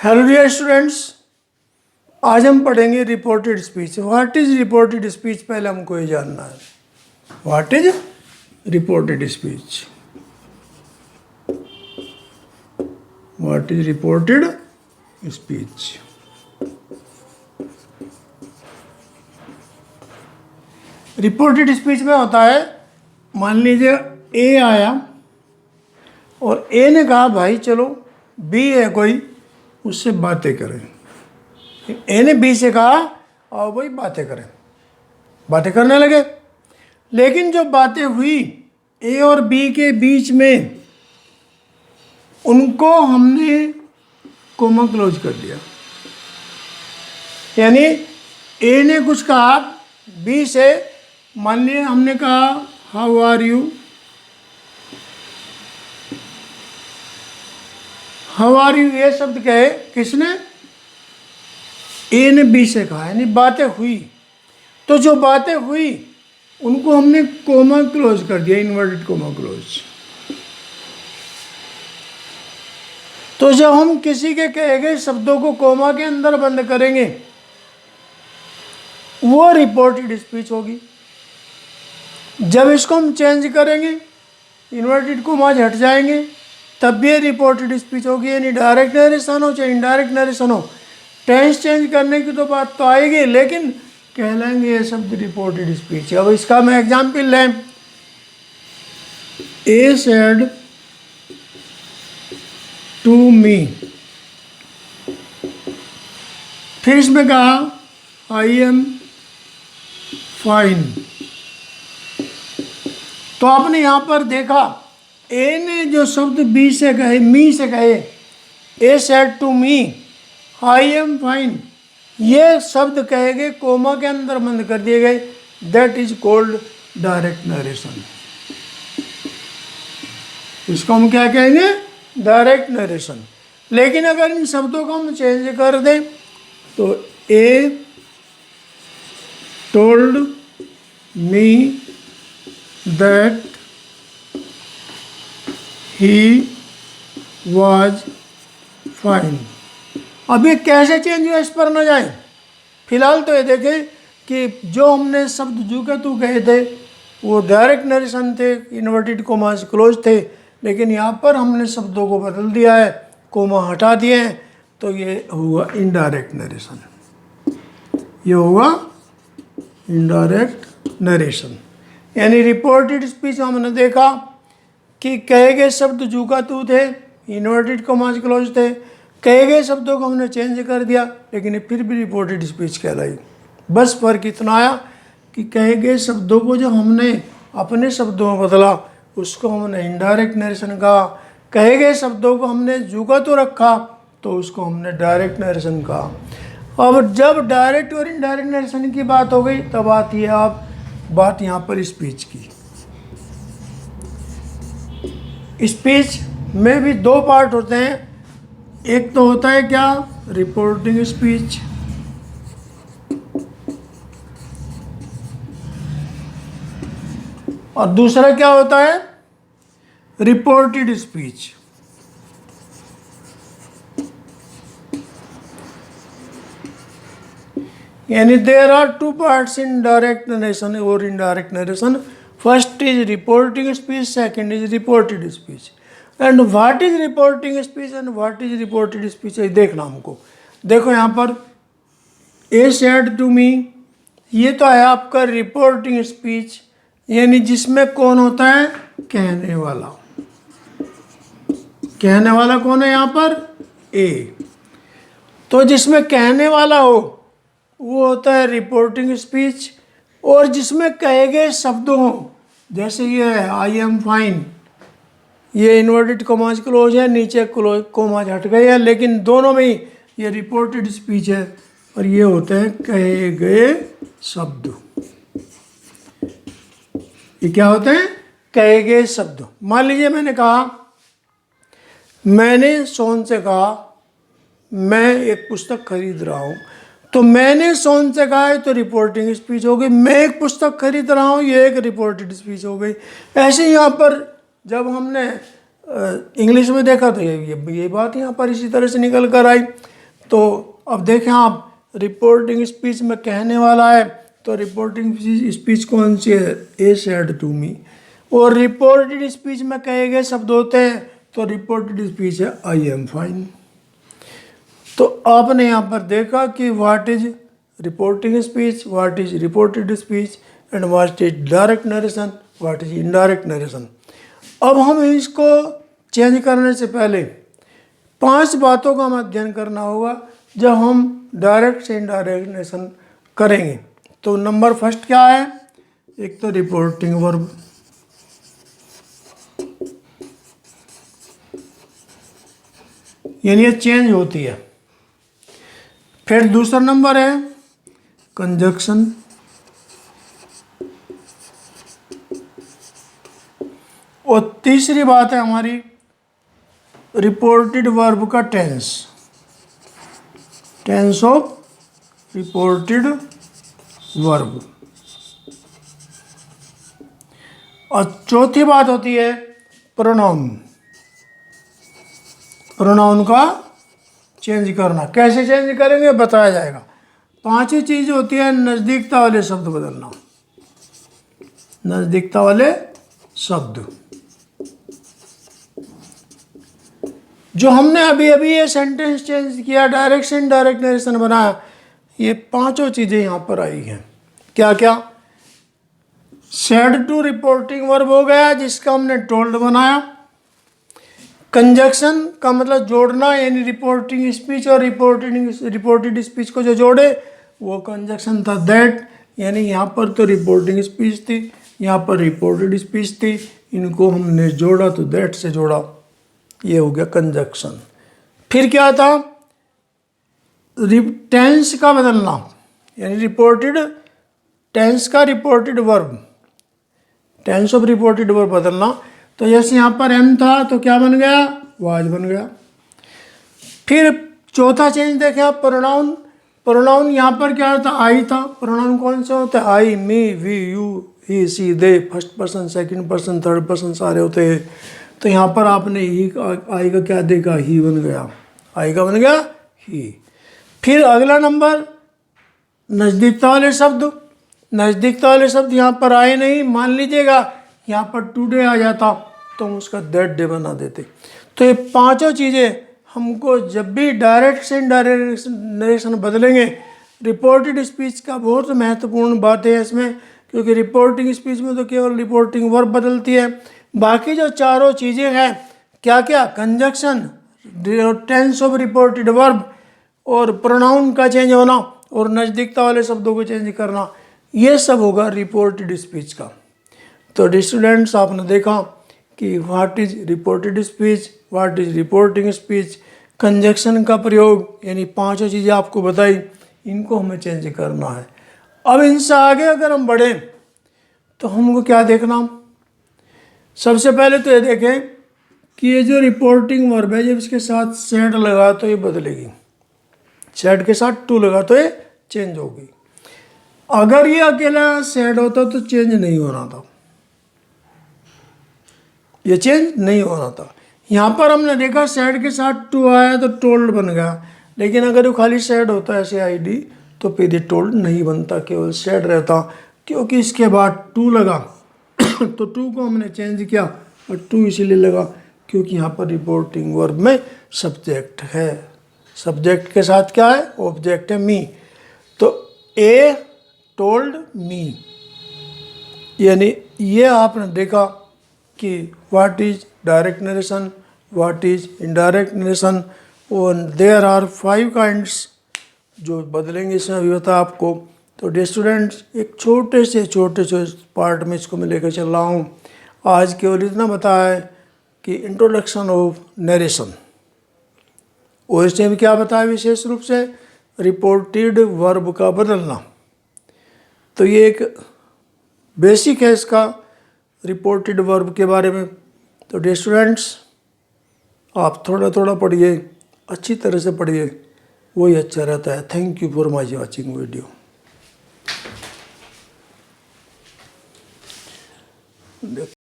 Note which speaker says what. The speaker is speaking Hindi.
Speaker 1: हेलो डियर स्टूडेंट्स, आज हम पढ़ेंगे reported speech. What is reported speech, पहले हमको ये जानना है। What is reported speech? What is reported speech? Reported speech में होता है, मान लीजिए ए आया और ए ने कहा भाई चलो बी है कोई, उससे बातें करें। ए ने बी से कहा और वही बातें करें, बातें करने लगे। लेकिन जो बातें हुई ए और बी के बीच में, उनको हमने कोमा क्लोज कर दिया। यानी ए ने कुछ कहा बी से, मान लिया हमने कहा how are you, how are you, ये शब्द कहे किसने? ए ने बी से कहा, यानी बातें हुई। तो जो बातें हुई उनको हमने कोमा क्लोज कर दिया, इन्वर्टेड कोमा क्लोज। तो जब हम किसी के कहे गए शब्दों को कोमा के अंदर बंद करेंगे, वो रिपोर्टेड स्पीच होगी। जब इसको हम चेंज करेंगे, इन्वर्टेड कोमाज हट जाएंगे, तब भी ये रिपोर्टेड स्पीच होगी। यानी डायरेक्ट नरेशन हो चाहे इनडायरेक्ट नरेशन हो, टेंस चेंज करने की तो बात तो आएगी, लेकिन कहलाएंगे ये शब्द रिपोर्टेड स्पीच। अब इसका मैं एग्जाम्पल लें, ए सेड टू मी, फिर इसमें कहा आई एम फाइन। तो आपने यहां पर देखा ए ने जो शब्द बी से कहे, मी से कहे, he said to me I am fine, ये शब्द कहे गए कोमा के अंदर बंद कर दिए गए। That is called direct narration. इसको हम क्या कहेंगे? Direct narration. लेकिन अगर इन शब्दों को हम चेंज कर दें, तो he told me that he was fine. अब ये कैसे चेंज हुआ, इस पर न जाए। फिलहाल तो ये देखें कि जो हमने शब्द जू के तू कहे थे वो डायरेक्ट नरेशन थे, इन्वर्टेड कोमास क्लोज थे। लेकिन यहाँ पर हमने शब्दों को बदल दिया है, कोमा हटा दिए हैं, तो ये हुआ इनडायरेक्ट नरेशन। ये होगा इनडायरेक्ट नरेशन। यानी रिपोर्टेड स्पीच हमने देखा कि कहे गए शब्द जू का तू थे, इन्वर्टेड कोमास क्लोज थे। कहे गए शब्दों को हमने चेंज कर दिया, लेकिन ये फिर भी रिपोर्टेड स्पीच कहलाई। बस फर्क इतना आया कि कहे गए शब्दों को जो हमने अपने शब्दों में बदला, उसको हमने इनडायरेक्ट नरेशन कहा। कहे गए शब्दों को हमने जुगा तो रखा, तो उसको हमने डायरेक्ट नरेशन कहा। अब जब डायरेक्ट और इनडायरेक्ट नरेशन की बात हो गई, तब आती है आप बात यहाँ पर स्पीच की। स्पीच में भी दो पार्ट होते हैं। एक तो होता है क्या? Reporting speech. और दूसरा क्या होता है? Reported speech. यानी there are two parts in direct narration और indirect narration. First is reporting speech, second is reported speech. And what is reporting speech and what is reported speech, देखना हमको। देखो यहाँ पर ए सेड टू मी, ये तो है आपका रिपोर्टिंग स्पीच, यानी जिसमें कौन होता है? कहने वाला। कहने वाला कौन है यहाँ पर? ए। तो जिसमें कहने वाला हो वो होता है रिपोर्टिंग स्पीच। और जिसमें कहे गए शब्द हों, जैसे ये है आई एम फाइन, ये इन्वर्टेड कोमास क्लोज है, नीचे क्लोज कोमास हट गए हैं, लेकिन दोनों में ही ये रिपोर्टेड स्पीच है। और ये होते हैं कहे गए शब्द। ये क्या होते हैं? कहे गए शब्द। मान लीजिए मैंने कहा, मैंने सोन से कहा मैं एक पुस्तक खरीद रहा हूँ, तो मैंने सोन से कहा है तो रिपोर्टिंग स्पीच हो गई। मैं एक पुस्तक खरीद रहा हूँ, ये एक रिपोर्टेड स्पीच हो गई। ऐसे यहाँ पर जब हमने इंग्लिश में देखा तो ये बात यहाँ पर इसी तरह से निकल कर आई। तो अब देखें आप, रिपोर्टिंग स्पीच में कहने वाला है, तो रिपोर्टिंग स्पीच कौन सी है? ए सेड टू मी। और रिपोर्टेड स्पीच में कहे गए शब्द होते हैं, तो रिपोर्टेड स्पीच है आई एम फाइन। तो आपने यहाँ पर देखा कि what is reporting speech, what is reported speech and what is direct narration, what is indirect narration. अब हम इसको चेंज करने से पहले 5 बातों का हम अध्ययन करना होगा जब हम डायरेक्ट से इनडायरेक्ट नरेशन करेंगे। तो नंबर फर्स्ट क्या है? एक तो रिपोर्टिंग वर्ब, यानी ये चेंज होती है। फिर दूसरा नंबर है कंजक्शन, और तीसरी बात है हमारी रिपोर्टेड वर्ब का tense, tense of reported verb. और चौथी बात होती है प्रोनाउन, प्रोनाउन का चेंज करना। कैसे चेंज करेंगे बताया जाएगा। 5 चीज होती है नज़दीकता वाले शब्द बदलना, नज़दीकता वाले शब्द। जो हमने अभी अभी ये सेंटेंस चेंज किया, डायरेक्ट से इनडायरेक्ट नरेशन बनाया, ये 5 चीज़ें यहाँ पर आई हैं। क्या क्या? सेड टू रिपोर्टिंग वर्ब हो गया जिसका हमने टोल्ड बनाया। कंजक्शन का मतलब जोड़ना, यानी रिपोर्टिंग स्पीच और रिपोर्टेड स्पीच को जो जोड़े वो कंजक्शन था दैट, यानी यहाँ पर तो रिपोर्टिंग स्पीच थी, यहाँ पर रिपोर्टेड स्पीच थी, इनको हमने जोड़ा तो दैट से जोड़ा, ये हो गया कंजक्शन। फिर क्या था? टेंस का बदलना, यानी रिपोर्टेड टेंस का reported verb, tense of reported verb बदलना। तो जैसे यहाँ पर एम था तो क्या बन गया? वाज बन गया। फिर चौथा चेंज देखें आप, प्रोनाउन। प्रोनाउन यहाँ पर क्या था? आई था। प्रोनाउन कौन सा होता है? I, me, we, you, he, she, they, first person, second person, third person सारे होते हैं। तो यहाँ पर आपने ही आई का क्या देखा? ही बन गया, आई का बन गया ही। फिर अगला नंबर नज़दीकता वाले शब्द। नज़दीकता वाले शब्द यहाँ पर आए नहीं। मान लीजिएगा यहाँ पर टुडे आ जाता तो हम उसका दैट डे बना देते। तो ये 5 चीज़ें हमको जब भी डायरेक्ट से इनडायरेक्ट नरेशन बदलेंगे, रिपोर्टेड स्पीच का बहुत महत्वपूर्ण बात है इसमें, क्योंकि रिपोर्टिंग स्पीच में तो केवल रिपोर्टिंग वर्ब बदलती है। बाकी जो 4 चीज़ें हैं, क्या क्या? Conjunction, tense of reported verb, और प्रोनाउन का चेंज होना, और नज़दीकता वाले शब्दों को चेंज करना, ये सब होगा रिपोर्टेड स्पीच का। तो स्टूडेंट्स, आपने देखा कि what is reported speech, what is reporting speech, conjunction का प्रयोग, यानी 5 चीज़ें आपको बताई, इनको हमें चेंज करना है। अब इनसे आगे अगर हम बढ़ें तो हमको क्या देखना? सबसे पहले तो ये देखें कि ये जो रिपोर्टिंग वर्ब है, जब इसके साथ सेड लगा तो ये बदलेगी, सेड के साथ टू लगा तो ये चेंज होगी। अगर ये अकेला सेड होता तो चेंज नहीं होना था, ये चेंज नहीं होना था। यहाँ पर हमने देखा सेड के साथ टू आया तो टोल्ड बन गया, लेकिन अगर वो खाली सेड होता ऐसे आईडी तो फिर ये टोल्ड नहीं बनता, केवल सेड रहता। क्योंकि इसके बाद टू लगा तो टू को हमने चेंज किया, और टू इसीलिए लगा क्योंकि यहाँ पर रिपोर्टिंग वर्ब में सब्जेक्ट है। सब्जेक्ट के साथ क्या है? ऑब्जेक्ट है मी। तो ए टोल्ड मी, यानी ये आपने देखा कि what is direct narration, what is indirect narration, और देयर आर 5 काइंड्स जो बदलेंगे इसमें अभी बता आपको। तो डियर स्टूडेंट्स, एक छोटे से पार्ट में इसको मैं लेकर चल रहा हूँ। आज केवल इतना बताया है कि इंट्रोडक्शन ऑफ नरेशन, और इसमें भी क्या बताया विशेष रूप से रिपोर्टेड वर्ब का बदलना। तो ये एक बेसिक है इसका रिपोर्टेड वर्ब के बारे में। तो डियर स्टूडेंट्स, आप थोड़ा थोड़ा पढ़िए, अच्छी तरह से पढ़िए, वही अच्छा रहता है। Thank you for my watching video.